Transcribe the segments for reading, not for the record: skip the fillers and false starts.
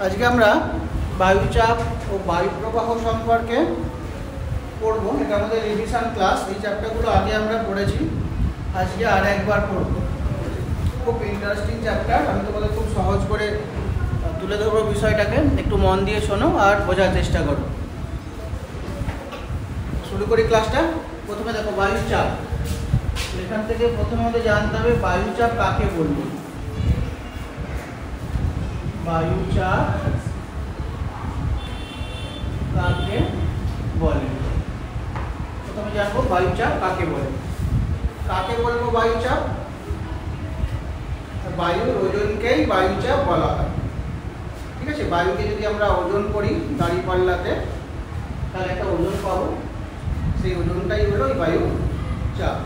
আজকে আমরা বায়ুচাপ ও বায়ু প্রবাহ সম্পর্কে পড়ব। এটা আমাদের রিভিশন ক্লাস। এই চ্যাপ্টারগুলো আগে আমরা পড়েছি, আজকে আর একবার পড়ব। খুব ইন্টারেস্টিং চ্যাপ্টার। আমি তোমাদের খুব সহজ করে তুলে ধরবো বিষয়টাকে, একটু মন দিয়ে শোনো আর বোঝার চেষ্টা করো। শুরু করি ক্লাসটা। প্রথমে দেখো বায়ুচাপ। এখান থেকে প্রথমে আমাদের জানতে হবে বায়ুচাপ কাকে বলবো। বায়ুচাপ কাকে বলে, প্রথমে জানবো বায়ুচাপ কাকে বলে। কাকে বলবো বায়ুচাপ? বায়ুর ওজনকেই বায়ুচাপ বলা হয়। ঠিক আছে, বায়ুকে যদি আমরা ওজন করি দাড়ি পাল্লাতে, তাহলে একটা ওজন পাবো, সেই ওজনটাই হলো এই বায়ু চাপ।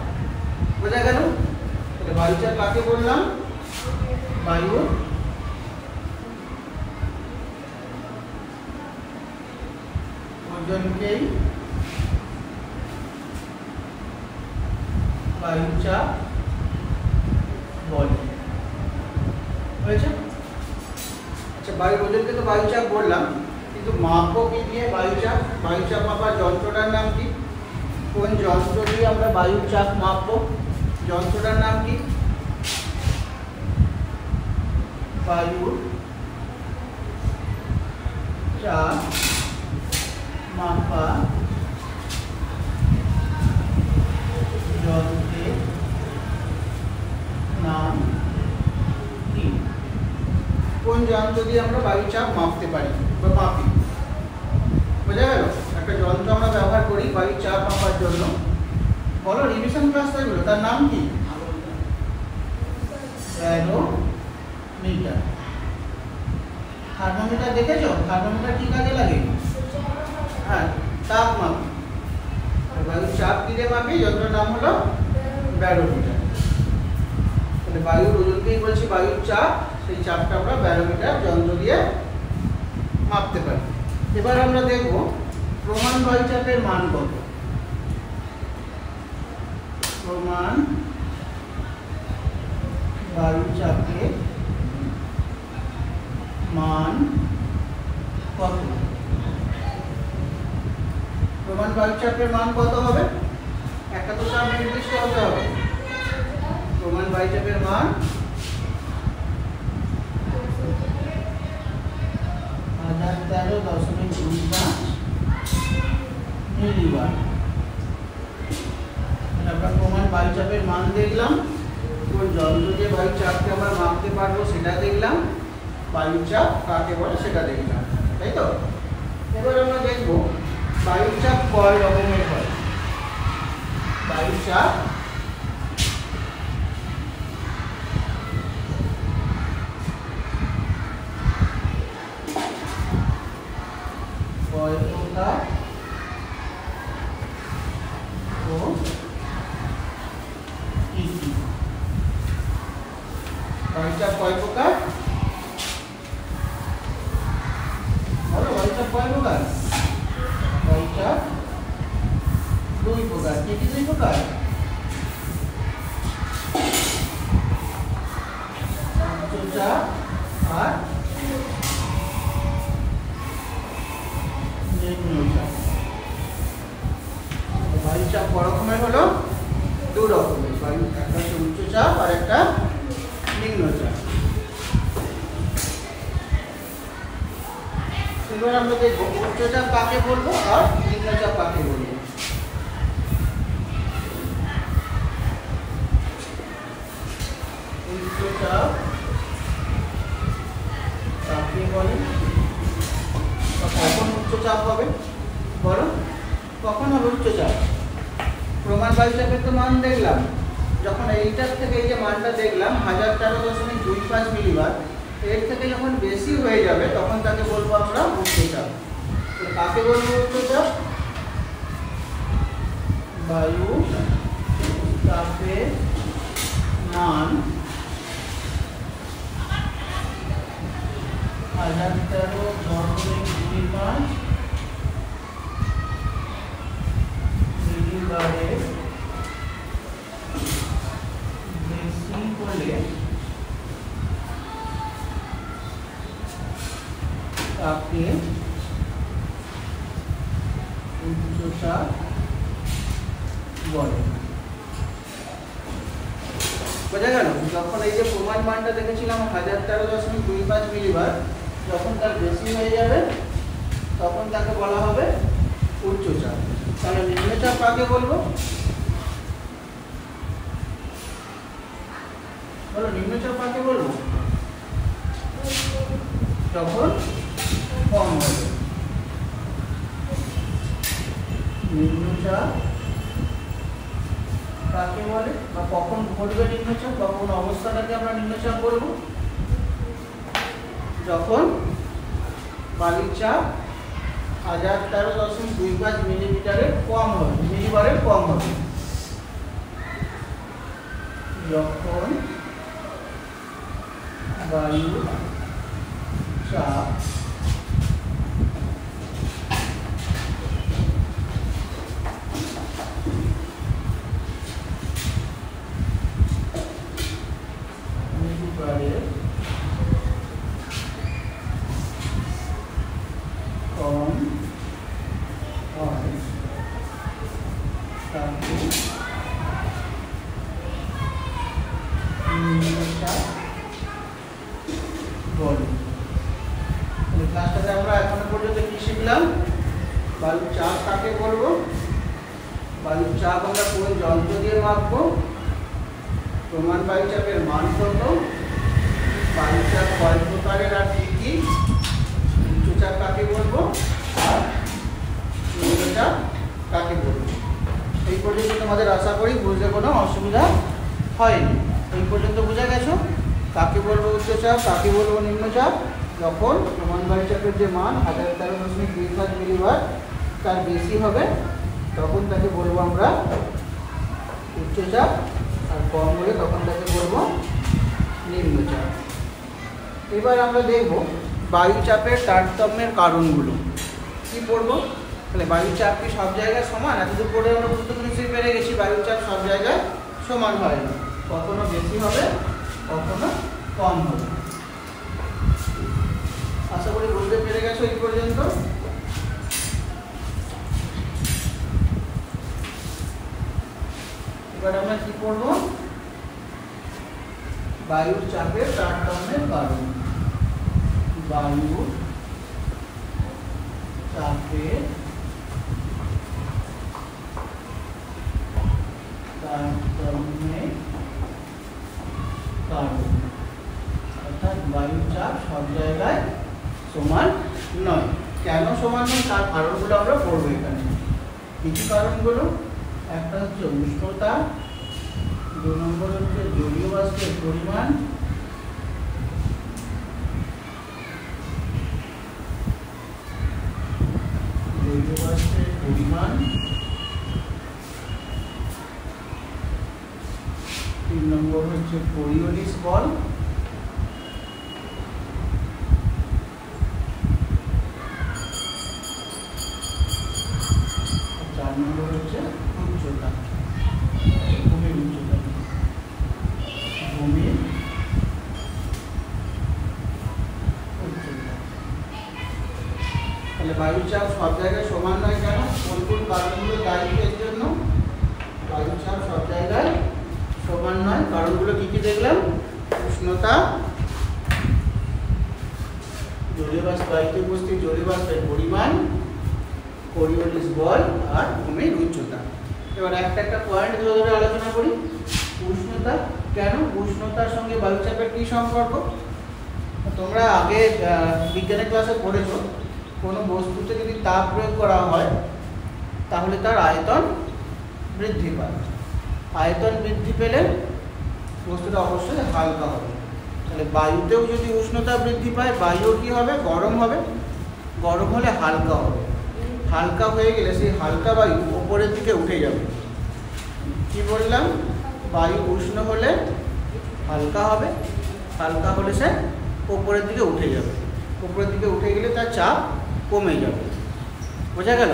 বোঝা গেল? তাহলে বায়ুচাপ কাকে বললাম? বায়ুর ওজনকেই বায়ুচাপ বলে। হয়েছে? আচ্ছা, বায়ুর ওজনকে তো বায়ুচাপ বললাম, কিন্তু মাপবো কি দিয়ে বায়ুচাপ? বায়ুচাপ মাপার যন্ত্রটার নাম কি? কোন যন্ত্র দিয়ে আমরা বায়ুর চাপ মাপবো? যন্ত্রটার নাম কি? বায়ুর চাপ মাপা যন্ত্রের নাম কি? কোন যন্ত্র দিয়ে আমরা বায়ুচাপ মাপতে পারি বা মাপি? বোঝা গেল? একটা যন্ত্র আমরা ব্যবহার করি বায়ুচাপ মাপার জন্য। বলো, রিভিশন ক্লাস হয়ে গেল, তার নাম কি? ব্যারোমিটার। থার্মোমিটার দেখেছো? থার্মোমিটার কি কাজে লাগে? হ্যাঁ, তাপ মাপে। বায়ুর চাপ কি দিয়ে মাপে? যন্ত্রের নাম হলো ব্যারোমিটার। তাহলে বায়ুর ওজনকেই বলছি বায়ুর চাপ, সেই চাপটা আমরা ব্যারোমিটার যন্ত্র দিয়ে মাপতে পারি। এবার আমরা দেখব প্রমাণ বায়ুচাপের মান কত। প্রমাণ বায়ুচাপের মান কত? প্রমাণ বায়ুচাপের মান কত হবে? একটা তো চাপ নির্দিষ্ট হতে হবে। প্রমাণ বায়ুচাপের মান 1013.25 মিলিবার। আমরা প্রমাণ বায়ুচাপের মান দেখলাম, কোন যন্ত্র দিয়ে বায়ুচাপকে আমরা মাপতে পারবো সেটা দেখলাম, বায়ুচাপ কাকে বলে সেটা দেখলাম, তাই তো? এবার আমরা দেখব বায়ুচাপ কয় রকমের হয়। বায়ুচাপ কয় প্রকার ও কি কি? বায়ুচাপ কয় প্রকার? বলো, বায়ুচাপ কয় প্রকার? বায়ুচাপ দুই প্রকার। কি কি দুই প্রকার? উচ্চচাপ আর নিম্নচাপ। বায়ুচাপ কয় রকমের হলো? দু রকমের। বায়ু একটা হচ্ছে উচ্চচাপ আর একটা নিম্নচাপ। এবার আমরা দেখবো উচ্চচাপ কাকে বলবো আর নিম্নচাপ কাকে বলবো। উচ্চচাপ কাকে বলে? কখন উচ্চচাপ হবে? বলো, কখন হবে উচ্চচাপ? প্রমাণ বায়ুচাপের তো মান দেখলাম, যখন এইটার থেকে এই যে মানটা দেখলাম 1013.25 মিলিবার, এর থেকে যখন বেশি হয়ে যাবে তখন তাকে বলবো আমরা উচ্চচাপ। কাকে বলবো উচ্চচাপ? বায়ু চাপের মান 1013.25 মিলিবারের বেশি হলে তাকে উচ্চচাপ বলে। বোঝা গেল? যখন এই যে প্রমাণ মানটা দেখেছিলাম 1013.25 মিলিবার, যখন তার বেশি হয়ে যাবে তখন তাকে বলা হবে উচ্চচাপ। তাহলে নিম্নচাপ কাকে বলবো? বলো, নিম্নচাপ কাকে বলবো? যখন কম হবে। নিম্নচাপ কাকে বলে বা কখন ঘটবে নিম্নচাপ, কখন অবস্থাটাকে আমরা নিম্নচাপ বলবো? যখন বায়ুর চাপ 1013.25 মিলিমিটারের কম হবে, মিলিবারের কম হবে। যখন বায়ুর চাপ মিলিবারের কম হয় তাকে নিম্নচাপ বলে। ক্লাসটাতে আমরা এখনো পর্যন্ত কি শিখলাম? বায়ুর চাপ কাকে বলবো, বায়ুর চাপ আমরা কোন যন্ত্র দিয়ে মাপবো, প্রমাণ বায়ুচাপের মান কত, বায়ুচাপ কয় প্রকারের আর কি কি, উচ্চচাপ কাকে বলবো আর নিম্নচাপ কাকে বলবো। এই পর্যন্ত তোমাদের আশা করি বুঝতে কোনো অসুবিধা হয়নি। এই পর্যন্ত বুঝে গেছো কাকে বলবো উচ্চচাপ, কাকে বলবো নিম্নচাপ। যখন প্রমাণ বায়ুচাপের যে মান 1013.25 মিলিবার তার বেশি হবে তখন তাকে বলবো আমরা উচ্চচাপ, আর কম হলে তখন তাকে বলবো নিম্নচাপ। এবার আমরা দেখব বায়ুচাপের তারতম্যের কারণগুলো। কি পড়বো? তাহলে বায়ুচাপ কি সব জায়গায় সমান? এতদূর পরে আমরা গুরুত্বপূর্ণ নিশ্চয়ই পেরে গেছি বায়ুচাপ সব জায়গায় সমান হয় না, কখনো বেশি হবে কখনো কম হবে। আশা করি বুঝতে পেরে গেছো এই পর্যন্ত। এবার আমরা কি পড়বো? বায়ুর চাপের তারতম্যের কারণ। বায়ুর চাপের তারতম্যের কারণ, অর্থাৎ বায়ুর চাপ সব জায়গায় সমান নয়। কেন সমান নয় তার কারণগুলো আমরা পড়বো এখানে। কিছু কারণগুলো, একটা হচ্ছে উষ্ণতা, 2 নম্বর হচ্ছে জলীয় বাষ্পের পরিমাণ, জলীয় বাষ্পের পরিমাণ, 3 নম্বর হচ্ছে কোরিওলিস বল, 4 নম্বর হচ্ছে উচ্চতা, ভূমির উচ্চতা, ভূমির উচ্চতা। তাহলে বায়ুর চাপ সব জায়গায় সমান নয় কেন? কোন কোন কারণগুলো দায়ী এর জন্য? বায়ুর চাপ সব জায়গায় সমান নয়, কারণগুলো কি কি দেখলাম? উষ্ণতা, জলীয় বাষ্প, বায়ুতে উপস্থিত জলীয় বাষ্পের পরিমাণ, কোরিওলিস বল আর ভূমির উচ্চতা। এবার একটা একটা পয়েন্ট ধরে ধরে আলোচনা করি। উষ্ণতা, কেন? উষ্ণতার সঙ্গে বায়ুচাপের কি সম্পর্ক? তোমরা আগে বিজ্ঞানের ক্লাসে পড়েছো, কোনো বস্তুতে যদি তাপ প্রয়োগ করা হয় তাহলে তার আয়তন বৃদ্ধি পায়। আয়তন বৃদ্ধি পেলে বস্তুটা অবশ্যই হালকা হবে। তাহলে বায়ুতেও যদি উষ্ণতা বৃদ্ধি পায়, বায়ু কি হবে? গরম হবে। গরম হলে হালকা হবে। হালকা হয়ে গেলে সেই হালকা বায়ু উপরের দিকে উঠে যাবে। কি বললাম? বায়ু উষ্ণ হলে হালকা হবে, হালকা হলে সে উপরের দিকে উঠে যাবে। উপরের দিকে উঠে গেলে তার চাপ কমে যাবে। বোঝা গেল?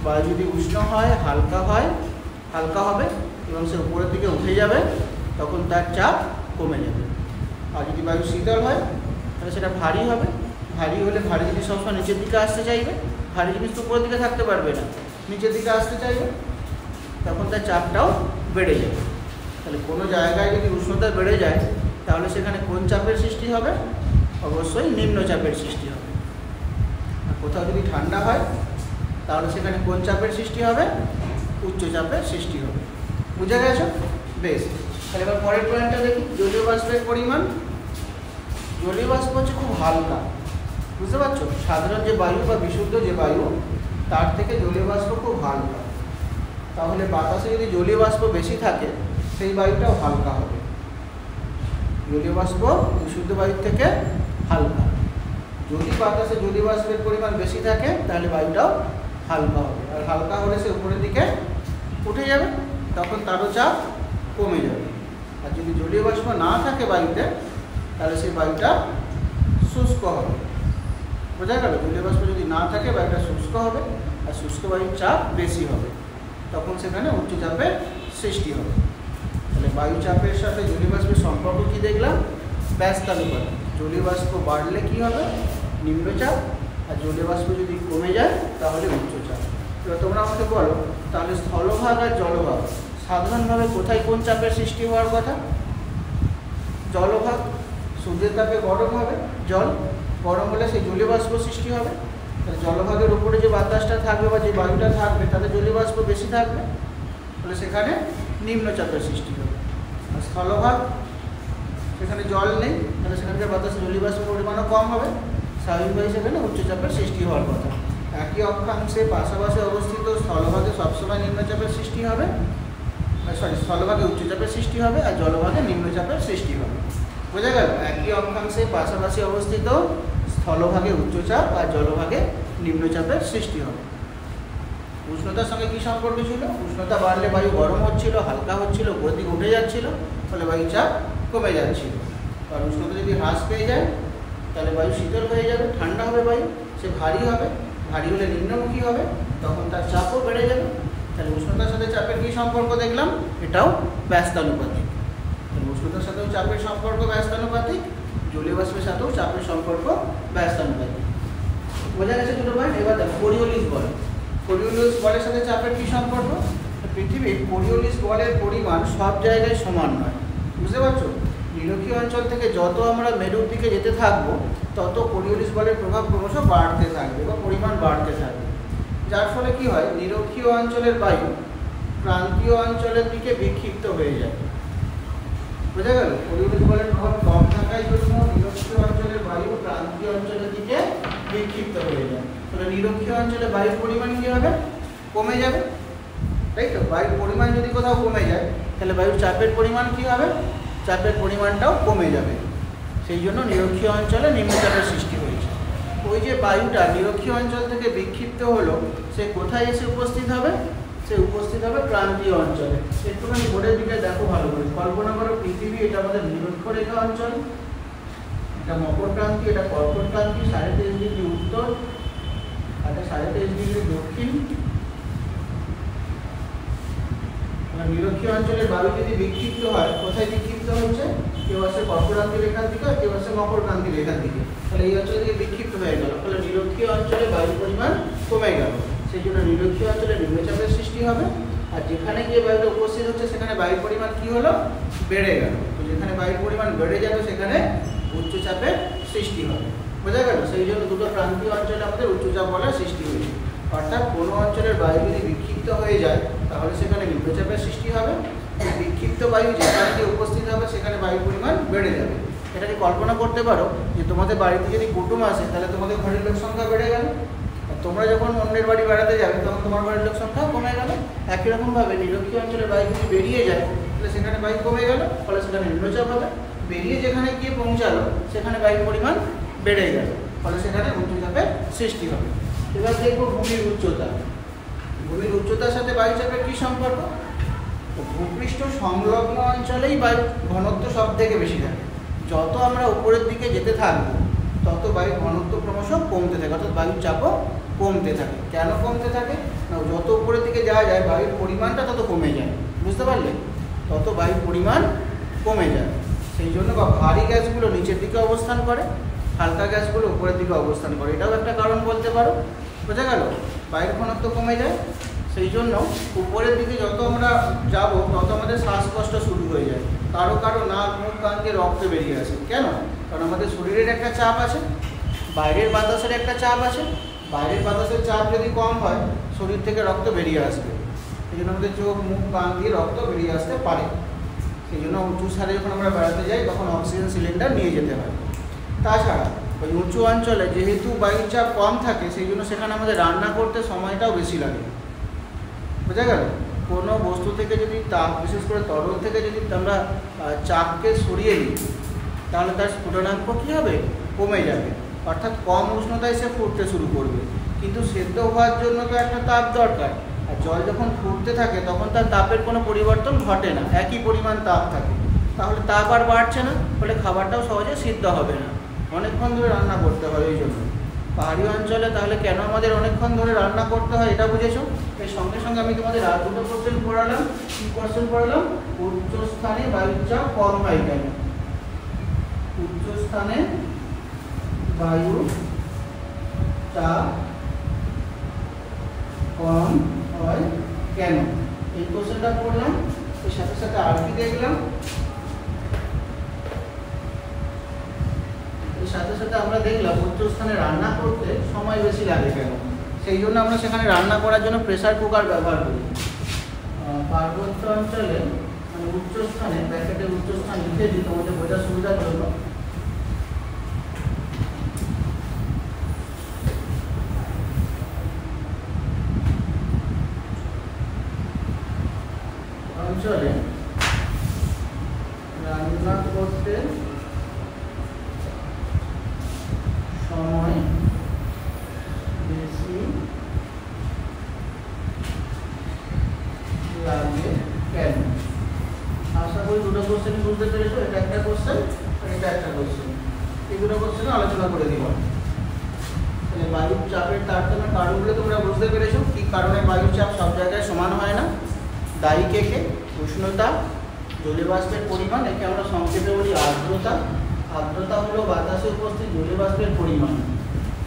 বায়ু যদি উষ্ণ হয়, হালকা হবে এবং সে উপরের দিকে উঠে যাবে, তখন তার চাপ কমে যাবে। আর যদি বায়ু শীতল হয় তাহলে সেটা ভারী হবে, ভারী হলে ভারী জিনিস সবসময় নিচের দিকে আসতে চাইবে, ভারী জিনিস তো উপরের দিকে থাকতে পারবে না, নিচের দিকে আসতে চাইবে, তখন তার চাপটাও বেড়ে যাবে। তাহলে কোনো জায়গায় যদি উষ্ণতা বেড়ে যায় তাহলে সেখানে কোন চাপের সৃষ্টি হবে? অবশ্যই নিম্নচাপের সৃষ্টি হবে। আর কোথাও যদি ঠান্ডা হয় তাহলে সেখানে কোন চাপের সৃষ্টি হবে? উচ্চচাপের সৃষ্টি হবে। বুঝে গেছো? বেশ, তাহলে এবার পরের পয়েন্টটা দেখি, জলীয় বাষ্পের পরিমাণ। জলীয় বাষ্প হচ্ছে খুব হালকা, বুঝতে পারছো? সাধারণ যে বায়ু বা বিশুদ্ধ যে বায়ু তার থেকে জলীয় বাষ্প খুব হালকা। তাহলে বাতাসে যদি জলীয় বাষ্প বেশি থাকে সেই বায়ুটাও হালকা হবে। জলীয় বাষ্প বিশুদ্ধ বায়ুর থেকে হালকা। যদি বাতাসে জলীয় বাষ্পের পরিমাণ বেশি থাকে তাহলে বায়ুটাও হালকা হবে, আর হালকা হলে সে উপরের দিকে উঠে যাবে, তখন তারও চাপ কমে যাবে। আর যদি জলীয় বাষ্প না থাকে বায়ুতে তাহলে সেই বায়ুটা শুষ্ক হবে। বোঝা গেল? জলীয় বাষ্প যদি না থাকে বায়ুটা শুষ্ক হবে, আর শুষ্ক বায়ুর চাপ বেশি হবে, তখন সেখানে উচ্চচাপের সৃষ্টি হবে। তাহলে বায়ু চাপের সাথে জলীয় বাষ্পের সম্পর্ক কী দেখলাম? ব্যস্তানুপাত। জলীয় বাষ্প বাড়লে কী হবে? নিম্নচাপ, আর জলীয় বাষ্প যদি কমে যায় তাহলে উচ্চচাপ। এবার তোমরা আমাকে বলো, তাহলে স্থলভাগ আর জলভাগ সাধারণভাবে কোথায় কোন চাপের সৃষ্টি হওয়ার কথা? জলভাগ। সূর্যের তাপে গরম হবে, জল গরম হলে সেই জলীয় বাষ্প সৃষ্টি হবে। তাহলে জলভাগের উপরে যে বাতাসটা থাকবে বা যে বায়ুটা থাকবে তাতে জলীয় বাষ্প বেশি থাকবে, তাহলে সেখানে নিম্নচাপের সৃষ্টি হবে। আর স্থলভাগ, সেখানে জল নেই, তাহলে সেখানকার বাতাসে জলীয় বাষ্পের পরিমাণও কম হবে, স্বাভাবিকভাবে সেখানে উচ্চচাপের সৃষ্টি হওয়ার কথা। একই অক্ষাংশে পাশাপাশি অবস্থিত স্থলভাগে সবসময় নিম্নচাপের সৃষ্টি হবে, স্থলভাগে উচ্চচাপের সৃষ্টি হবে, আর জলভাগে নিম্নচাপের সৃষ্টি হবে। বোঝা গেল? একই অক্ষাংশে পাশাপাশি অবস্থিত স্থলভাগে উচ্চচাপ আর জলভাগে নিম্নচাপের সৃষ্টি হবে। উষ্ণতার সঙ্গে কী সম্পর্ক ছিল? উষ্ণতা বাড়লে বায়ু গরম হচ্ছিল, হালকা হচ্ছিল, উপর দিকে উঠে যাচ্ছিল, ফলে বায়ু চাপ কমে যাচ্ছিল। আর উষ্ণতা যদি হ্রাস পেয়ে যায় তাহলে বায়ু শীতল হয়ে যাবে, ঠান্ডা হবে বায়ু, সে ভারী হবে, ভারী হলে নিম্নমুখী হবে, তখন তার চাপও বেড়ে যাবে। তাহলে উষ্ণতার সাথে চাপের কী সম্পর্ক দেখলাম? এটাও ব্যস্তানুপাতিক। তাহলে উষ্ণতার সাথেও চাপের সম্পর্ক ব্যস্তানুপাতিক, জলীয় বাষ্পের সাথেও চাপের সম্পর্ক ব্যস্তানুপাতিক। বোঝা গেছে দুটো পয়েন্ট? এবার দেখো কোরিওলিস বল। কোরিওলিস বলের সাথে চাপের কী সম্পর্ক? পৃথিবীর কোরিওলিস বলের পরিমাণ সব জায়গায় সমান নয়, বুঝতে পারছো? নিরক্ষীয় অঞ্চল থেকে যত আমরা মেরুর দিকে যেতে থাকবো তত কোরিওলিস বলের প্রভাব ক্রমশ বাড়তে থাকবে বা পরিমাণ বাড়তে থাকবে, যার ফলে কি হয়? নিরক্ষীয় অঞ্চলের বায়ু ক্রান্তীয় অঞ্চলের দিকে বিক্ষিপ্ত হয়ে যায়। বোঝা গেল? কোরিওলিস বলের প্রভাব কম থাকার জন্য নিরক্ষীয় অঞ্চলের বায়ু ক্রান্তীয় অঞ্চলের দিকে বিক্ষিপ্ত হয়ে যায়। তাহলে নিরক্ষীয় অঞ্চলে বায়ুর পরিমাণ কী হবে? কমে যাবে, তাই তো? বায়ুর পরিমাণ যদি কোথাও কমে যায় তাহলে বায়ুর চাপের পরিমাণ কী হবে? চাপের পরিমাণটাও কমে যাবে। সেই জন্য নিরক্ষীয় অঞ্চলে নিম্নচাপের সৃষ্টি হয়েছে। ওই যে বায়ুটা নিরক্ষীয় অঞ্চল থেকে বিক্ষিপ্ত হলো, সে কোথায় এসে উপস্থিত হবে? সে উপস্থিত হবে ক্রান্তীয় অঞ্চলে। একটুখানি বোর্ডের দিকে দেখো ভালো করে, কল্পনা করো পৃথিবী, এটা আমাদের নিরক্ষরেখা অঞ্চল, এটা মকর ক্রান্তি, এটা কর্কট ক্রান্তি, 23.5 ডিগ্রি উত্তর, আর 23.5 ডিগ্রি দক্ষিণ। নিরক্ষীয় অঞ্চলের বায়ু যদি বিক্ষিপ্ত হয়, কোথায় বিক্ষিপ্ত হচ্ছে? কেউ আসে কর্কটক্রান্তি রেখার দিকে, কেউ আসে মকর ক্রান্তি রেখার দিকে, তাহলে এই অঞ্চল থেকে বিক্ষিপ্ত হয়ে গেল, ফলে নিরক্ষীয় অঞ্চলে বায়ুর পরিমাণ কমে গেল। সেই জন্য নিরক্ষীয় অঞ্চলে নিম্নচাপের সৃষ্টি হবে, আর যেখানে গিয়ে বায়ুটা উপস্থিত হচ্ছে সেখানে বায়ুর পরিমাণ কী হলো? বেড়ে গেল। তো যেখানে বায়ুর পরিমাণ বেড়ে যাবে সেখানে উচ্চচাপের সৃষ্টি হবে। বোঝা গেল? সেই জন্য দুটো ক্রান্তীয় অঞ্চলে আমাদের উচ্চচাপ বলার সৃষ্টি হয়েছে। অর্থাৎ কোনো অঞ্চলের বায়ু যদি বিক্ষিপ্ত হয়ে যায় তাহলে সেখানে নিম্নচাপের সৃষ্টি হবে, বিক্ষিপ্ত বায়ু যেখানে গিয়ে উপস্থিত হবে সেখানে বায়ুর পরিমাণ বেড়ে যাবে। এটাকে কল্পনা করতে পারো যে তোমাদের বাড়িতে যদি কুটুম আসে তাহলে তোমাদের ঘরের লোক সংখ্যা বেড়ে গেল, আর তোমরা যখন অন্যের বাড়ি বেড়াতে যাবে তখন তোমার বাড়ির লোক সংখ্যাও কমে গেল। একই রকমভাবে নিরক্ষীয় অঞ্চলের বায়ু যদি বেরিয়ে যায় তাহলে সেখানে বায়ু কমে গেল, ফলে সেখানে নিম্নচাপ হবে। বেরিয়ে যেখানে গিয়ে পৌঁছালো সেখানে বায়ুর পরিমাণ বেড়ে গেল, ফলে সেখানে উচ্চচাপের সৃষ্টি হবে। এবার দেখবো ভূমির উচ্চতা। ভূমির উচ্চতার সাথে বায়ুচাপের কী সম্পর্ক? ভূপৃষ্ঠ সংলগ্ন অঞ্চলেই বায়ু ঘনত্ব সব থেকে বেশি থাকে। যত আমরা উপরের দিকে যেতে থাকবো তত বায়ুর ঘনত্ব ক্রমশ কমতে থাকে, অর্থাৎ বায়ুর চাপও কমতে থাকে। কেন কমতে থাকে? না, যত উপরের দিকে যাওয়া যায় বায়ুর পরিমাণটা তত কমে যায়, বুঝতে পারলে? তত বায়ুর পরিমাণ কমে যায়। সেই জন্য বা ভারী গ্যাসগুলো নিচের দিকে অবস্থান করে, হালকা গ্যাসগুলো উপরের দিকে অবস্থান করে, এটাও একটা কারণ বলতে পারো। বোঝা গেল? বায়ুর ঘনত্ব কমে যায়, সেই জন্য উপরের দিকে যত আমরা যাব তত আমাদের শ্বাসকষ্ট শুরু হয়ে যায়। কারো কারো নাক মুখ কান দিয়ে রক্ত বেরিয়ে আসে। কেন? কারণ আমাদের শরীরের একটা চাপ আছে, বাইরের বাতাসের একটা চাপ আছে। বাইরের বাতাসের চাপ যদি কম হয় শরীর থেকে রক্ত বেরিয়ে আসবে, সেই জন্য আমাদের চোখ মুখ কান দিয়ে রক্ত বেরিয়ে আসতে পারে। সেই জন্য উঁচু সারে যখন আমরা বেড়াতে যাই তখন অক্সিজেন সিলিন্ডার নিয়ে যেতে হয়। তাছাড়া ওই উঁচু অঞ্চলে যেহেতু বায়ুর চাপ কম থাকে সেই জন্য সেখানে আমাদের রান্না করতে সময়টাও বেশি লাগে। বোঝা গেল? কোনো বস্তু থেকে যদি তাপ, বিশেষ করে তরল থেকে যদি আমরা চাপকে সরিয়ে নিই তাহলে তার স্ফুটনাঙ্ক কী হবে? কমে যাবে, অর্থাৎ কম উষ্ণতায় সে ফুটতে শুরু করবে। কিন্তু সেদ্ধ হওয়ার জন্য তো একটা তাপ দরকার, আর জল যখন ফুটতে থাকে তখন তার তাপের কোনো পরিবর্তন ঘটে না, একই পরিমাণ তাপ থাকে। তাহলে তাপ আর বাড়ছে না, ফলে খাবারটাও সহজে সিদ্ধ হবে না, অনেকক্ষণ ধরে রান্না করতে হয়। ওই জন্য পাহাড়ি অঞ্চলে তাহলে কেন আমাদের অনেকক্ষণ ধরে রান্না করতে হয় এটা বুঝেছো? এর সঙ্গে সঙ্গে আমি তোমাদের আর দুটো কোশ্চেন পড়ালাম। কী কোশ্চেন পড়ালাম? উচ্চ স্থানে বায়ুর চাপ কম হয় কেন? উচ্চ স্থানে বায়ুর চাপ কম হয় কেন, এই কোশ্চেনটা পড়লাম। এর সাথে সাথে আর কি দেখলাম? এর সাথে সাথে আমরা দেখলাম উচ্চ স্থানে রান্না করতে সময় বেশি লাগে কেন। সেই জন্য আমরা সেখানে রান্না করার জন্য প্রেসার কুকার ব্যবহার করি। পার্বত্য অঞ্চলে মানে উচ্চ স্থানে, প্যাকেটের উচ্চ স্থান লিখে দিই তোমাদের বোঝার সুবিধার জন্য। অঞ্চলে রান্না করতে সময় বেশি লাগে কেন? আশা করি দুটো কোশ্চেন বুঝতে পেরেছো। এটা একটা কোশ্চেন আর এটা একটা কোশ্চেন। এই দুটো কোশ্চেন আলোচনা করে দিব। তাহলে বায়ুর চাপের তারতম্যের কারণগুলো তোমরা বুঝতে পেরেছো, কি কারণে বায়ুর চাপ সব জায়গায় সমান হয় না। দায়ী কে কে? উষ্ণতা, জলীয় বাষ্পের পরিমাণ, একে আমরা সংক্ষেপে বলি আর্দ্রতা। আর্দ্রতা হলো বাতাসে উপস্থিত জলীয় বাষ্পের পরিমাণ,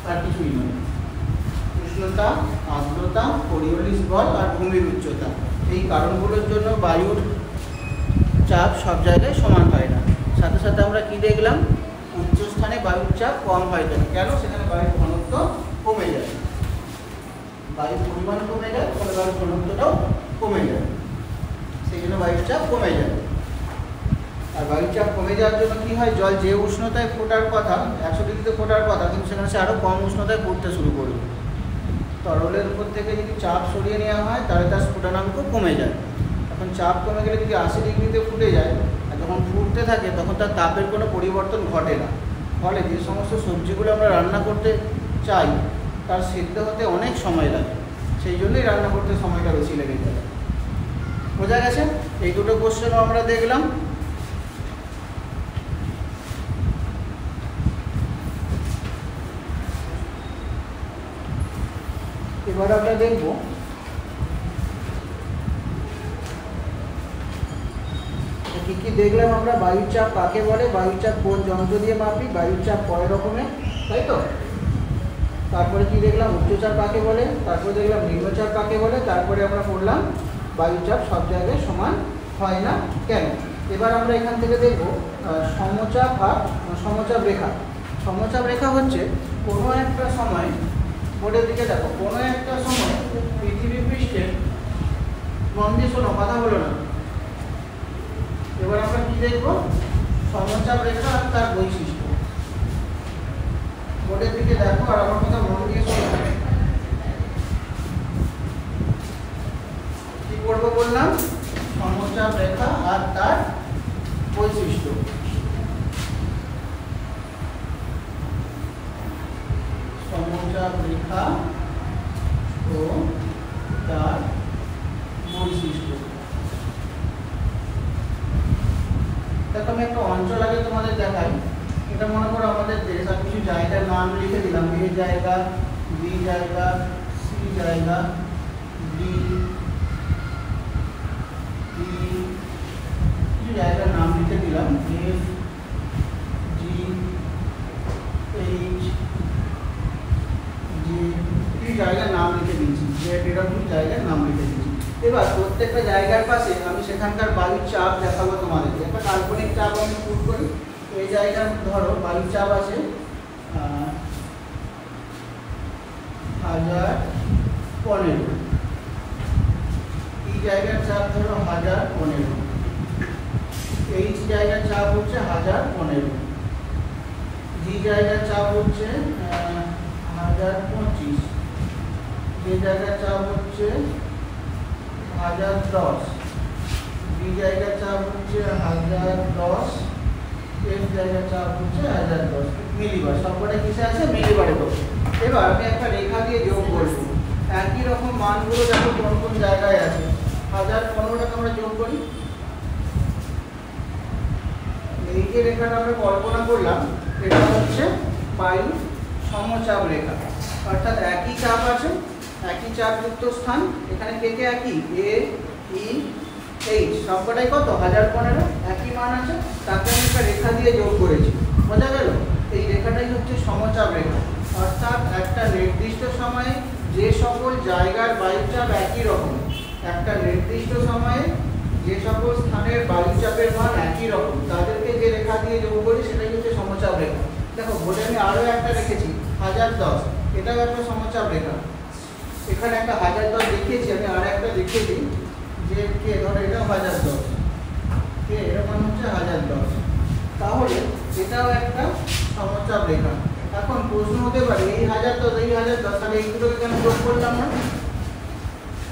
আর কিছুই নয়। উষ্ণতা, আর্দ্রতা, কোরিওলিস বল আর ভূমির উচ্চতা, এই কারণগুলোর জন্য বায়ুর চাপ সব জায়গায় সমান হয় না। সাথে সাথে আমরা কি দেখলাম? উচ্চ স্থানে বায়ুর চাপ কম হয় কেন? কেন? সেখানে বায়ুর ঘনত্ব কমে যায়, বায়ুর পরিমাণ কমে যায়, ফলে বায়ুর ঘনত্বটাও কমে যায়, সেই জন্য বায়ুর চাপ কমে যায়। আর বায়ুর চাপ কমে যাওয়ার জন্য কী হয়? জল যে উষ্ণতায় ফোটার কথা, 100 ডিগ্রিতে ফোটার কথা, কিন্তু সেখানে সে আরও কম উষ্ণতায় ফুটতে শুরু করবে। তরলের উপর থেকে যদি চাপ সরিয়ে নেওয়া হয় তাহলে তার স্ফুটনাঙ্ক কমে যায়। এখন চাপ কমে গেলে যদি 80 ডিগ্রিতে ফুটে যায়, আর যখন ফুটতে থাকে তখন তার তাপের কোনো পরিবর্তন ঘটে না, ফলে যে সমস্ত সবজিগুলো আমরা রান্না করতে চাই তার সিদ্ধ হতে অনেক সময় লাগে, সেই জন্যই রান্না করতে সময়টা বেশি লেগে যায়। বোঝা গেছে? এই দুটো কোশ্চেনও আমরা দেখলাম। এবার আমরা দেখব কি কি দেখলাম আমরা। বায়ুর চাপ কাকে বলে, বায়ুর চাপ কোন যন্ত্র দিয়ে মাপি, বায়ুর চাপ কয় রকমের, তাই তো? তারপরে কি দেখলাম? উচ্চচাপ কাকে বলে, তারপরে দেখলাম নিম্নচাপ কাকে বলে, তারপরে আমরা পড়লাম বায়ুর চাপ সব জায়গায় সমান হয় না কেন। এবার আমরা এখান থেকে দেখব সমচাপ আর সমচাপ রেখা। সমচাপ রেখা হচ্ছে কোনো একটা সময়, বোর্ডের দিকে দেখো, কোনো একটা সময় পৃথিবী পৃষ্ঠে, মন দিয়ে শোনো, কথা বলো না। এবার আমরা কি দেখব? সমচাপ রেখা আর তার বৈশিষ্ট্য। বোর্ডের দিকে দেখো আর আমার কথা মন দিয়ে শোনো। কি করবো বললাম? সমচাপ রেখা আর তার বৈশিষ্ট্য। সমচাপ রেখা ও তার বৈশিষ্ট্য। দেখো আমি একটা অঞ্চল আগে তোমাদের দেখাই। এটা মনে করো আমাদের দেশ, আর কিছু জায়গার নাম লিখে দিলাম, এ জায়গা, বি জায়গা, সি জায়গা, ডি, কিছু জায়গার নাম লিখে দিলাম, এফ, জি, জায়গার নাম লিখে দিচ্ছি, এরকম জায়গার নাম লিখে দিচ্ছি। এবার প্রত্যেকটা জায়গার পাশে আমি সেখানকার বায়ুর চাপ দেখাবো তোমাদেরকে। একটা কাল্পনিক চাপ আমি পুট করি। এই জায়গার ধরো বায়ুর চাপ আছে 1015, এই জায়গার চাপ ধরো 1015, এই জায়গার চাপ হচ্ছে 1015, জি জায়গার চাপ হচ্ছে 1025, যে জায়গার চাপ হচ্ছে 1010, বি জায়গার চাপ হচ্ছে 1010, এফ জায়গার চাপ হচ্ছে 1010 মিলিবার। সবকটা কিসে আছে? মিলিবারে করবো। এবার আমি একটা রেখা দিয়ে যোগ করবো। একই রকম মানগুলো দেখো কোন কোন জায়গায় আছে। 1015টাকে আমরা যোগ করি। এই যে রেখাটা আমরা কল্পনা করলাম, এটা হচ্ছে বায়ু সমচাপ রেখা, অর্থাৎ একই চাপ আছে, একই চাপযুক্ত স্থান। এখানে কে কে একই? এ, ই, এইচ সবকটাই কত? 1015, একই মান আছে। তাকে আমি একটা রেখা দিয়ে যোগ করেছি। বোঝা গেল? এই রেখাটাই হচ্ছে সমচাপ রেখা, অর্থাৎ একটা নির্দিষ্ট সময়ে যে সকল জায়গার বায়ুচাপ একই রকম, একটা নির্দিষ্ট সময়ে যে সকল স্থানের বায়ুচাপের মান একই রকম, তাদেরকে যে রেখা দিয়ে যোগ করি সেটাই হচ্ছে সমচাপ রেখা। দেখো বলে আমি আরো একটা রেখেছি 1010, এটাও একটা সমচাপ রেখা। এখানে একটা 1010 দেখিয়েছি, আমি আর একটা দেখিয়েছি যে কে ধরো এটাও 1010, কে এর মান হচ্ছে 1010, তাহলে এটাও একটা সমচাপ রেখা। এখন প্রশ্ন হতে পারে এই 1010 এই 1010 তাহলে এই দুটোকে কেন যোগ করলাম না?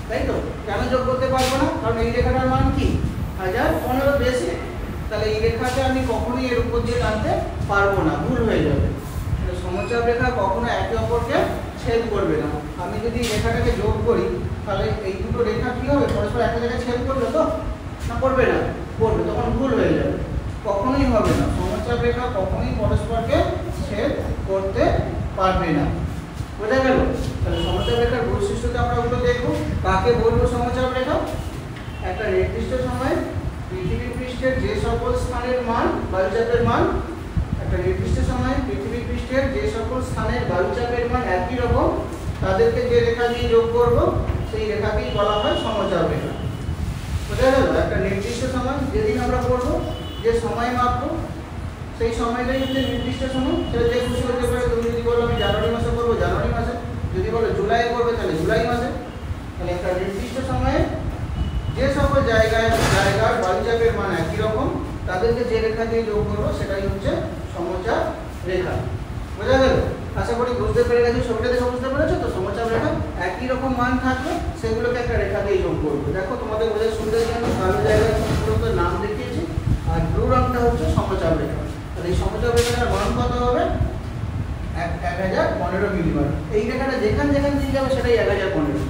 তাই তো, কেন যোগ করতে পারবো না? কারণ এই রেখাটার মান কি? 1015 বেশি, তাহলে এই রেখাটা আমি কখনোই এর উপর দিয়ে টানতে পারবো না, ভুল হয়ে যাবে। সমচাপ রেখা কখনো একে অপরকে ছেদ করবে না। আমি যদি রেখাটাকে যোগ করি তাহলে এই দুটো রেখা কি হবে? পরস্পর একটা জায়গায় ছেদ করবে তো? না করবে না? করবে, তখন ভুল হয়ে যাবে, কখনোই হবে না। সমচাপ রেখা কখনোই পরস্পরকে ছেদ করতে পারবে না। বোঝা গেল? তাহলে সমচাপ রেখার বৈশিষ্ট্যটা আমরা ওগুলো দেখবো। কাকে বলবো সমচাপ রেখা? একটা নির্দিষ্ট সময়ে পৃথিবী পৃষ্ঠের যে সকল স্থানের মান বায়ুচাপের মান, একটা নির্দিষ্ট সময়ে পৃথিবী পৃষ্ঠের যে সকল স্থানের বায়ুচাপের মান একই রকম, তাদেরকে যে রেখা দিয়ে যোগ করব সেই রেখাকেই বলা হয় সমচাপ রেখা। বোঝা গেল? একটা নির্দিষ্ট সময় যেদিন আমরা করবো, যে সময় মাপবো সেই সময়টাই হচ্ছে নির্দিষ্ট সময়। সেটা যে খুশি হতে পারে। তুমি যদি বলো আমি জানুয়ারি মাসে করবো, জানুয়ারি মাসে, যদি বলো জুলাই করবে তাহলে জুলাই মাসে। তাহলে একটা নির্দিষ্ট সময়ে যে সকল জায়গার বায়ুচাপের মান একই রকম, তাদেরকে যে রেখা দিয়ে যোগ করবো সেটাই হচ্ছে সমচাপ রেখা। বোঝা গেল? আশা করি বুঝতে পেরে গেছো। ছবিটা দেখে বুঝতে পেরেছো তো? সমচাপ রেখা একই রকম মান থাকবে, সেগুলোকে একটা রেখা দিয়ে যোগ করবো। দেখো তোমাদের বোঝার সুবিধার জন্য ভালো জায়গায় নাম দেখিয়েছি। আর ব্লু রংটা হচ্ছে সমচাপ রেখা। তাহলে এই সমচাপ রেখাটার মান কত হবে? 1015 মিলিবার। এই রেখাটা যেখান যেখান দিয়ে যাবে সেটাই 1015,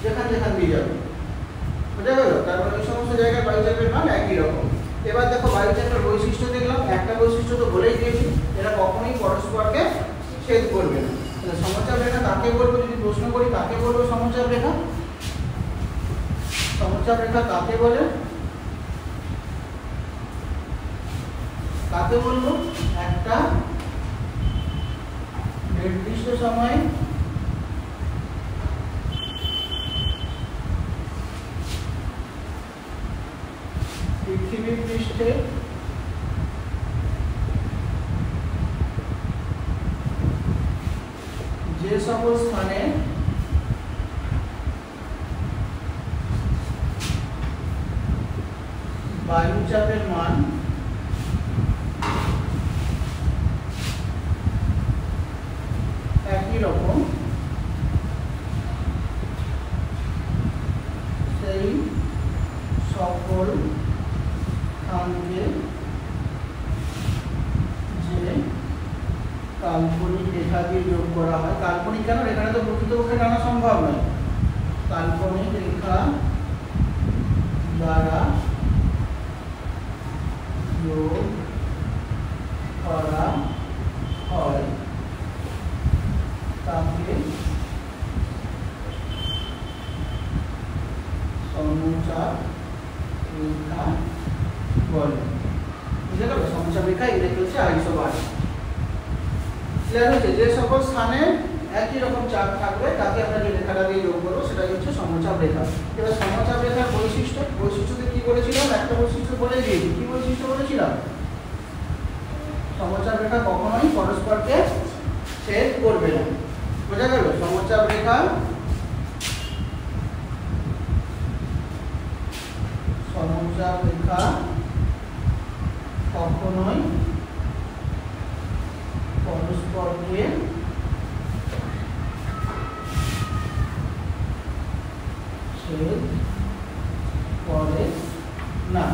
যেখান যেখান দিয়ে যাবে। বোঝা গেল? তারপর এই সমস্ত জায়গায় বায়ুচাপের মান একই রকম। এবার দেখো বায়ুচাপের বৈশিষ্ট্য দেখলাম। একটা বৈশিষ্ট্য তো বলেই দিয়েছি, এরা কখনোই পরস্পরকে ছেদ করবে না। তাহলে সমচাপ রেখা কাকে বলবো? যদি প্রশ্ন করি কাকে বলবো সমচাপ রেখা? সমচাপ রেখা কাকে বলে? কাকে বলবো? একটা নির্দিষ্ট সময়ে পৃথিবী পৃষ্ঠে যে সকল স্থানে বায়ুচাপের মান একই রকম, সেই সকল স্থানকে যে কাল্পনিক রেখা দিয়ে যোগ করা হয়। কাল্পনিক কেন? এখানে তো প্রকৃতপক্ষে টানা সম্ভব নয়। কাল্পনিক রেখা দ্বারা যোগ করা হয় তাকে সমচাপ রেখা বলে। বুঝে গেল? সমচাপ রেখা এটা হচ্ছে 812। ক্লিয়ার হচ্ছে? যে সকল স্থানে একই রকম চাপ থাকবে, তাকে আমরা যে রেখাটা দিয়ে যোগ করবো সেটাই হচ্ছে সমচাপ রেখা। এবার সমচাপ রেখার বৈশিষ্ট্যতে কি বলেছিলাম, একটা বৈশিষ্ট্য বলে দিয়েছি। কি বৈশিষ্ট্য বলেছিলাম? সমচাপ রেখা কখনোই পরস্পরকে ছেদ করবে না। বোঝা গেল? সমচাপ রেখা কখনোই পরস্পরকে ছেদ করে না।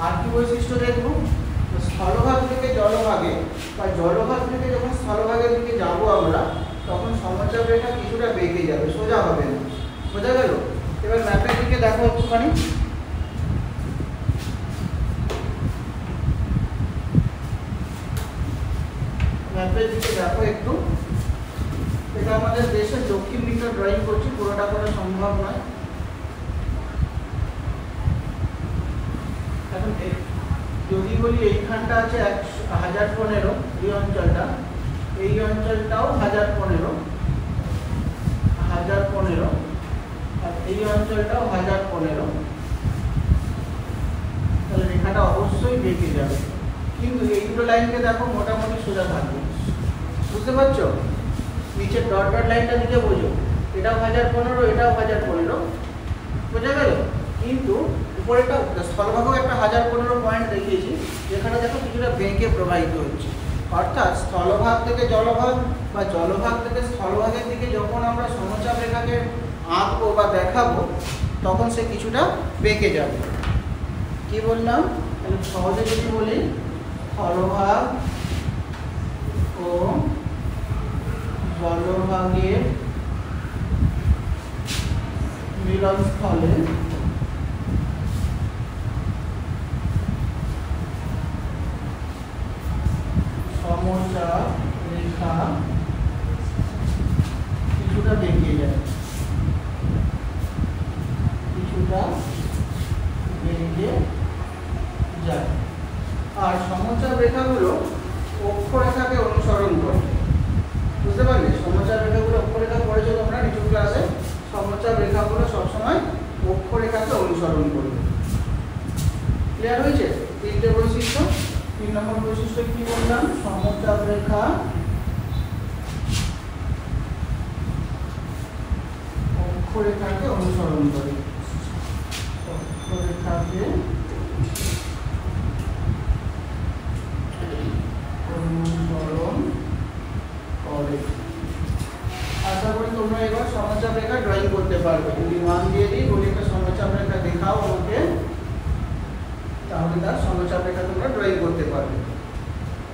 আর কি বৈশিষ্ট্য দেখব? স্থলভাগ থেকে জলভাগে বা জলভাগ থেকে যখন স্থলভাগের দিকে যাব আমরা, তখন সমচাপ রেখা কিছুটা বেঁকে যাবে, সোজা হবে না। বোঝা গেল? এবার ম্যাপের দিকে দেখো একটুখানি। ম্যাপের দিকে দেখো একটু। এটা আমাদের দেশের দক্ষিণ দিকটা ড্রয়িং করছি, পুরোটা করা সম্ভব নয়। এখন যদি বলি এইখানটা আছে 1015, এই অঞ্চলটা, এই অঞ্চলটাও 1015, আর এই অঞ্চলটাও 1015, তাহলে রেখাটা অবশ্যই বেঁকে যাবে। কিন্তু এই দুটো লাইনকে দেখো মোটামুটি সোজা থাকবে। বুঝতে পারছো? নিচের ডট ডট লাইনটা দিকে বোঝো, এটাও 1015, এটাও 1015। বোঝা গেল? কিন্তু উপরেটা স্থলভাগও একটা 1015 পয়েন্ট দেখিয়েছি, যেখানে দেখো কিছুটা বেঁকে প্রবাহিত হচ্ছে। অর্থাৎ স্থলভাগ থেকে জলভাগ বা জলভাগ থেকে স্থলভাগের দিকে যখন আমরা সমচাপ রেখাকে আঁকবো বা দেখাবো, তখন সে কিছুটা বেঁকে যাবে। কি বললাম? সহজে যদি বলি, স্থলভাগ ও জলভাগের মিলনস্থলে সমচাপ রেখা কিছুটা বেঁকে যায়, আর সমচাপ রেখাগুলো অক্ষরেখাকে অনুসরণ করে। বুঝতে পারলে? সমচাপ রেখাগুলো অক্ষরেখা পড়েছো তোমরা নিচুর ক্লাসে। সমচাপ রেখাগুলো সবসময় অক্ষরেখাকে অনুসরণ করবে। ক্লিয়ার হয়েছে? তিনটে বৈশিষ্ট্য। 3 নম্বর বৈশিষ্ট্য কি বললাম? সমচাপ রেখা অক্ষরেখাকে অনুসরণ করে। অক্ষরেখাকে অনুসরণ করে। আশা করি তোমরা এবার সমচাপ রেখা ড্রয়িং করতে পারবে। যদি 1 দিয়ে দিই, বলি একটা সমচাপ রেখা দেখাও আমাকে, তাহলে তার সমচাপ রেখা তোমরা ড্রয়িং করতে পারবে।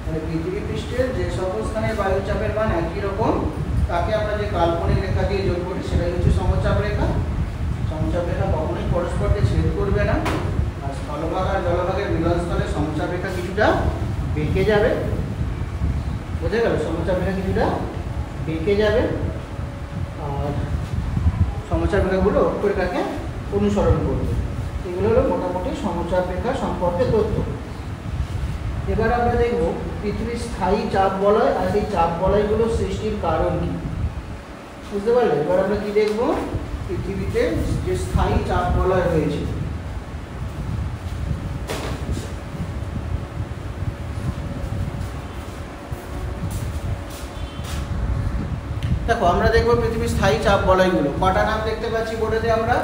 মানে পৃথিবী পৃষ্ঠের যে সকল স্থানে বায়ুচাপের মান একই রকম, তাকে আমরা যে কাল্পনিক রেখা দিয়ে যোগ করি সেটাই হচ্ছে সমচাপ রেখা। সমচাপ রেখা কখনোই পরস্পরকে ছেদ করবে না। আর স্থলভাগ আর জলভাগের মিলনস্থলে সমচাপ রেখা কিছুটা বেঁকে যাবে। বোঝা গেল? সমচাপ রেখা কিছুটা বেঁকে যাবে, আর সমচাপ রেখাগুলো অক্ষরেখাকে অনুসরণ করবে। এগুলো হলো মোটামুটি সমচাপ রেখা সম্পর্কে তথ্য। এবার আমরা দেখব পৃথিবীর স্থায়ী চাপ বলয় আর সেই চাপ বলয়গুলো সৃষ্টির কারণ কি। বুঝতে পারলে? এবার আমরা কি দেখব? পৃথিবীতে যে স্থায়ী চাপ বলয় রয়েছে, দেখো আমরা দেখবো পৃথিবীর স্থায়ী চাপ বলয়গুলো। কটা নাম দেখতে পাচ্ছি বোর্ডেতে? আমরা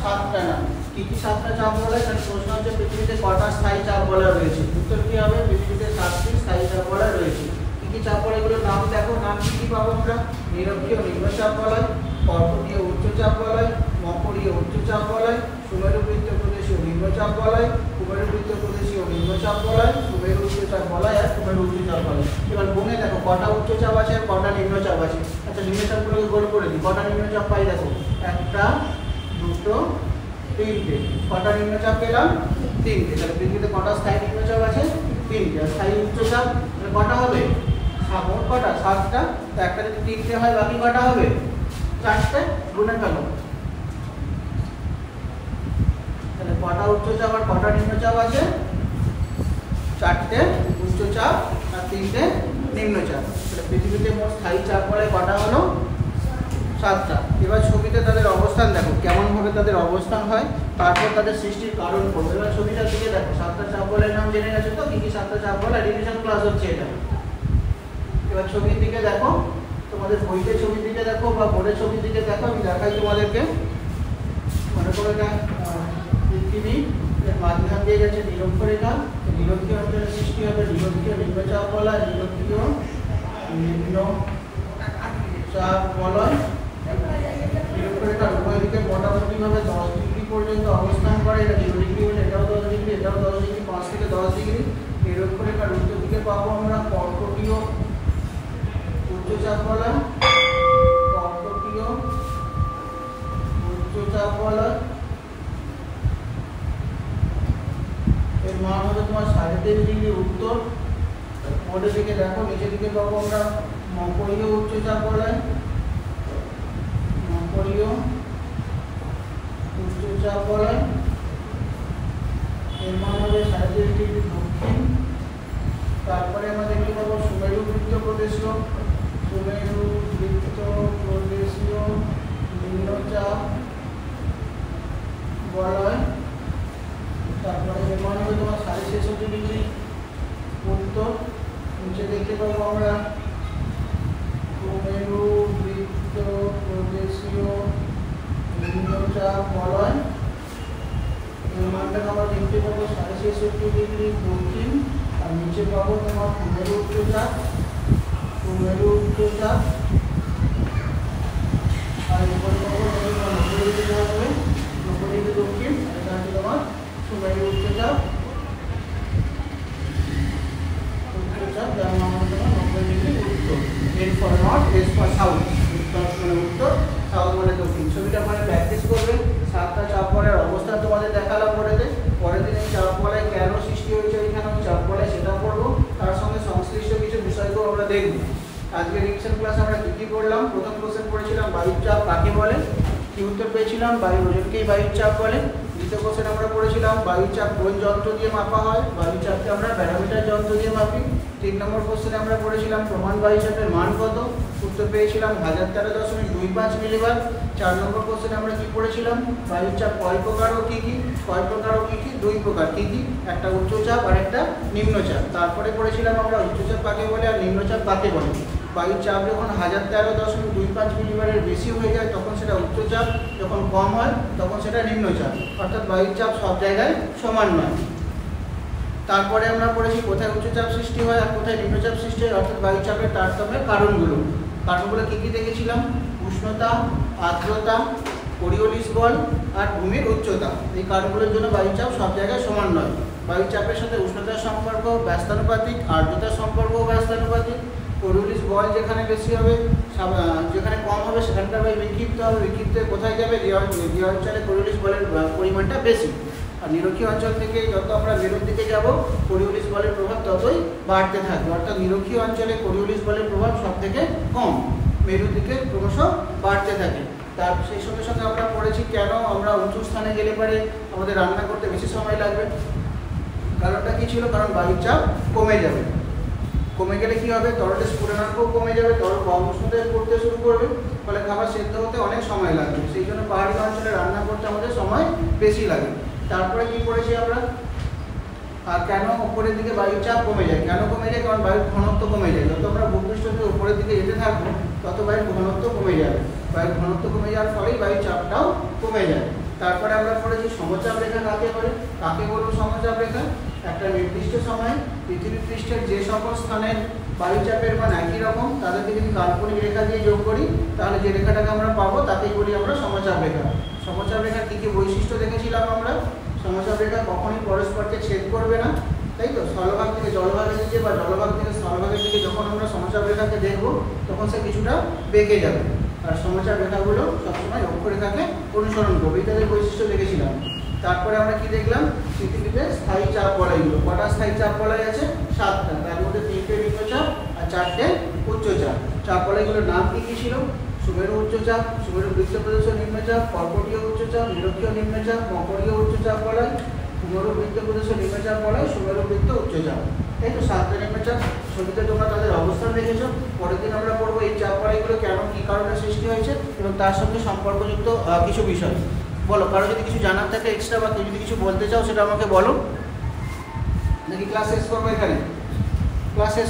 7টা নাম। কি কি 7টা চাপ বলয়? তাহলে প্রশ্ন হচ্ছে পৃথিবীতে কটা স্থায়ী চাপ বলয় রয়েছে? উত্তর কি হবে? পৃথিবীতে 7টি স্থায়ী চাপ বলয় রয়েছে। কি কি চাপ বলয়গুলোর নাম দেখো। নাম কি কি পাবো আমরা? নিরক্ষীয় নিম্নচাপ বলয়, কর্কটীয় উচ্চচাপ বলয়, মকরীয় উচ্চচাপ বলয়, সুমেরুবৃত্ত প্রদেশীয় নিম্নচাপ বলয়, কুমেরুবৃত্ত প্রদেশীয় নিম্নচাপ বলয়, সুমেরু উচ্চচাপ বলয় আর কুমেরু উচ্চচাপ বলয়। এবার গুণে দেখো কটা উচ্চচাপ আছে আর কটা নিম্নচাপ আছে। আচ্ছা, নিম্নচাপগুলোকে গোল করে দিই। কটা নিম্নচাপ পাই দেখো? 1, 2, 3টে। কটা নিম্নচাপ পেলাম? 3টে। তাহলে পৃথিবীতে কটা স্থায়ী নিম্নচাপ আছে? 3টে। আর স্থায়ী উচ্চচাপ কটা হবে? মোট কটা? 7টা। তো একটা যদি 3টে হয়, বাকি কটা হবে? 4টে। গুণে ফেলো। তাহলে কটা উচ্চচাপ আর কটা নিম্নচাপ আছে? 4টে উচ্চচাপ আর 3টে নিম্নচাপ। তাহলে পৃথিবীতে মোট স্থায়ী চাপ বলয় কটা হলো? 7টা। এবার ছবিতে তাদের অবস্থান দেখো কেমনভাবে তাদের অবস্থান হয়, তারপর তাদের সৃষ্টির কারণ পড়বে। এবার ছবিটার দিকে দেখো, 7টা চাপ বলের নাম জেনে গেছো তো, কি কি 7টা চাপ বল, রিভিশন ক্লাস হচ্ছে এটা। এবার ছবির দিকে দেখো, তোমাদের বইতে ছবির দিকে দেখো বা বোর্ডের ছবির দিকে দেখো, আমি দেখাই তোমাদেরকে। মনে করো এটা পৃথিবী, এর মাঝখান দিয়ে গেছে নিরক্ষরেখা, নিরক্ষীয় অঞ্চলের সৃষ্টি হবে নিরক্ষীয় নিম্নচাপ বলয়, নিরক্ষীয় নিম্ন চাপ বলয়। নিরক্ষরেখার উভয় দিকে মোটামুটি ভাবে 10 ডিগ্রি পর্যন্ত অবস্থান করে। এটা 0 ডিগ্রি হলে এটাও 10 ডিগ্রি, এটাও 10 ডিগ্রি, 5 থেকে 10 ডিগ্রি। নিরক্ষরেখার উত্তর দিকে পাবো আমরা কর্কটীয় উচ্চচাপ বলয়, কর্কটীয় উচ্চচাপ বলয়। এর মান হবে তোমার 23.5 ডিগ্রি উত্তর। বোর্ডের দিকে দেখো, নিচের দিকে পাবো আমরা মকরীয় উচ্চচাপ বলয়, মকরীয় উচ্চচাপ বলয়। এর মান হবে 23.5 ডিগ্রি দক্ষিণ। তারপরে আমরা দেখতে পাবো সুমেরু বৃত্ত প্রদেশীয়, সুমেরু বৃত্ত প্রদেশীয় নিম্নচাপ বলয়। তারপরে এর মান হবে তোমার 66.5 ডিগ্রি উত্তর। নিচে দেখতে পাবো আমরা সুমেরু বৃত্ত প্রদেশীয় নিম্নচাপ বলয়। এর মানটাকে আমরা দেখতে পাবো 66.5 ডিগ্রি দক্ষিণ। আর নিচে পাবো তোমার সুমেরু উচ্চচাপ, সুমেরু উচ্চচাপ। আর এরপর পাবো তোমার 90 ডিগ্রি হবে, 90 ডিগ্রি দক্ষিণ। এটা হচ্ছে তোমার সুমেরু উচ্চচাপ, উচ্চচাপ যার মান হবে তোমার 90 ডিগ্রি উত্তর। এর for north, S for south, উত্তর মানে উত্তর, সাউথ মানে দক্ষিণ। ছবিটা মানে প্র্যাকটিস করবে। 7টা চাপ বলয়ের অবস্থান তোমাদের দেখালাম পরেতে। পরের দিন এই চাপ বলয় কেন সৃষ্টি হয়েছে এখানে আমি চাপ বলয় সেটা পড়বো, তার সঙ্গে সংশ্লিষ্ট কিছু বিষয়কেও আমরা দেখব। আজকে রিভিশন ক্লাস আমরা কি কি পড়লাম? প্রথম কোশ্চেন পড়েছিলাম বায়ুর চাপ কাকে বলে, কি উত্তর পেয়েছিলাম? বায়ুর ওজনকেই বায়ুর চাপ বলে। দ্বিতীয় কোশ্চেন আমরা পড়েছিলাম বায়ুর চাপ কোন যন্ত্র দিয়ে মাপা হয়, বায়ুর চাপকে আমরা ব্যারোমিটার যন্ত্র দিয়ে মাপি। 3 নম্বর কোশ্চেনে আমরা পড়েছিলাম প্রমাণ বায়ু চাপের মান কত, উত্তর পেয়েছিলাম 1013.25 মিলিবার। 4 নম্বর কোশ্চেনে আমরা কি পড়েছিলাম? বায়ুর চাপ কয় প্রকার ও কি কি, কয় প্রকার ও কি কি? 2 প্রকার। কি কি? একটা উচ্চচাপ আর একটা নিম্নচাপ। তারপরে পড়েছিলাম আমরা উচ্চচাপ কাকে বলে আর নিম্নচাপ কাকে বলে। বায়ুর চাপ যখন 1013.25 মিলিবারের বেশি হয়ে যায় তখন সেটা উচ্চচাপ, যখন কম হয় তখন সেটা নিম্নচাপ। অর্থাৎ বায়ুর চাপ সব জায়গায় সমান নয়। তারপরে আমরা পড়েছি কোথায় উচ্চচাপ সৃষ্টি হয় আর কোথায় নিম্নচাপ সৃষ্টি হয়, অর্থাৎ বায়ুর চাপের তারতম্যের কারণগুলো। কারণগুলো কি কি দেখেছিলাম? উষ্ণতা, আর্দ্রতা, কোরিওলিস বল আর ভূমির উচ্চতা। এই কারণগুলোর জন্য বায়ুর চাপ সব জায়গায় সমান নয়। বায়ুর চাপের সাথে উষ্ণতার সম্পর্ক ব্যস্তানুপাতিক, আর্দ্রতার সম্পর্ক ব্যস্তানুপাতিক। কোরিওলিস বল যেখানে বেশি হবে, যেখানে কম হবে সেখানকার বায়ু বিক্ষিপ্ত হবে, বিক্ষিপ্ত কোথায় যাবে? যে অঞ্চলে কোরিওলিস বলের পরিমাণটা বেশি। আর নিরক্ষীয় অঞ্চল থেকে যত আমরা মেরুর দিকে যাব কোরিওলিস বলের প্রভাব ততই বাড়তে থাকবে। অর্থাৎ নিরক্ষীয় অঞ্চলে কোরিওলিস বলের প্রভাব সব থেকে কম, মেরুর দিকে ক্রমশ বাড়তে থাকে। তার সেই সঙ্গে সঙ্গে আমরা পড়েছি কেন আমরা উঁচু স্থানে গেলে পরে আমাদের রান্না করতে বেশি সময় লাগবে। কারণটা কি ছিল? কারণ বায়ুর চাপ কমে যাবে। কমে গেলে কি হবে? তরলের স্ফুটনাঙ্কও কমে যাবে, তরল কম উষ্ণতায় পড়তে শুরু করবে, ফলে খাবার সেদ্ধ হতে অনেক সময় লাগবে। সেই জন্য পাহাড়ি অঞ্চলে রান্না করতে আমাদের সময় বেশি লাগে। তারপরে কি পড়েছি আমরা? আর কেন উপরের দিকে বায়ুর চাপ কমে যায়? কেন কমে যায়? কারণ বায়ুর ঘনত্ব কমে যায়। যত আমরা ভূপৃষ্ঠ থেকে উপরের দিকে যেতে থাকবো তত বায়ুর ঘনত্ব কমে যাবে। বায়ুর ঘনত্ব কমে যাওয়ার ফলেই বায়ুর চাপটাও কমে যায়। তারপরে আমরা পড়েছি সমচাপ রেখা কাকে বলে। কাকে বলবো সমচাপ রেখা? একটা নির্দিষ্ট সময়ে পৃথিবী পৃষ্ঠের যে সকল স্থানের বায়ুচাপের মান একই রকম তাদেরকে যদি কাল্পনিক রেখা দিয়ে যোগ করি তাহলে যে রেখাটাকে আমরা পাবো তাকেই বলি আমরা সমচাপ রেখা। সমচাপ রেখার কী কী বৈশিষ্ট্য দেখেছিলাম আমরা? সমচাপ রেখা কখনই পরস্পরকে ছেদ করবে না, তাই তো? স্থলভাগ থেকে জলভাগের দিকে বা জলভাগ থেকে স্থলভাগের দিকে যখন আমরা সমচাপ রেখাকে দেখব তখন সে কিছুটা বেঁকে যাবে। আর সমচাপ রেখাগুলো সবসময় অক্ষরেখাকে অনুসরণ করবে। তাদের বৈশিষ্ট্য দেখেছিলাম। তারপরে আমরা কি দেখলাম? পৃথিবীতে স্থায়ী চাপ বলয়গুলো। কটা স্থায়ী চাপ বলয় আছে? 7টা। তার মধ্যে 3টে নিম্নচাপ আর 4টে উচ্চচাপ। চাপ বলয়গুলোর নাম কি কি ছিল? সুমেরু উচ্চচাপ, সুমেরু বৃত্ত প্রদেশীয় নিম্নচাপ, কর্কটীয় উচ্চচাপ, নিরক্ষীয় নিম্নচাপ, মকরীয় উচ্চচাপ বলয়, সুমেরু বৃত্ত প্রদেশীয় নিম্নচাপ বলয়, সুমেরু বৃত্ত উচ্চচাপ। তাই তো শান্ত নিম্নচাপ ছবিতে তোমরা তাদের অবস্থান দেখেছো। পরের দিন আমরা পড়বো এই চাপ বাড়িগুলো কেন কী কারণে সৃষ্টি হয়েছে এবং তার সঙ্গে সম্পর্কযুক্ত কিছু বিষয়। বলো, কারো যদি কিছু জানার থাকে এক্সট্রা বা কেউ যদি কিছু বলতে চাও সেটা আমাকে বলো, নাকি ক্লাস শেষ করবো এখানে? ক্লাস শেষ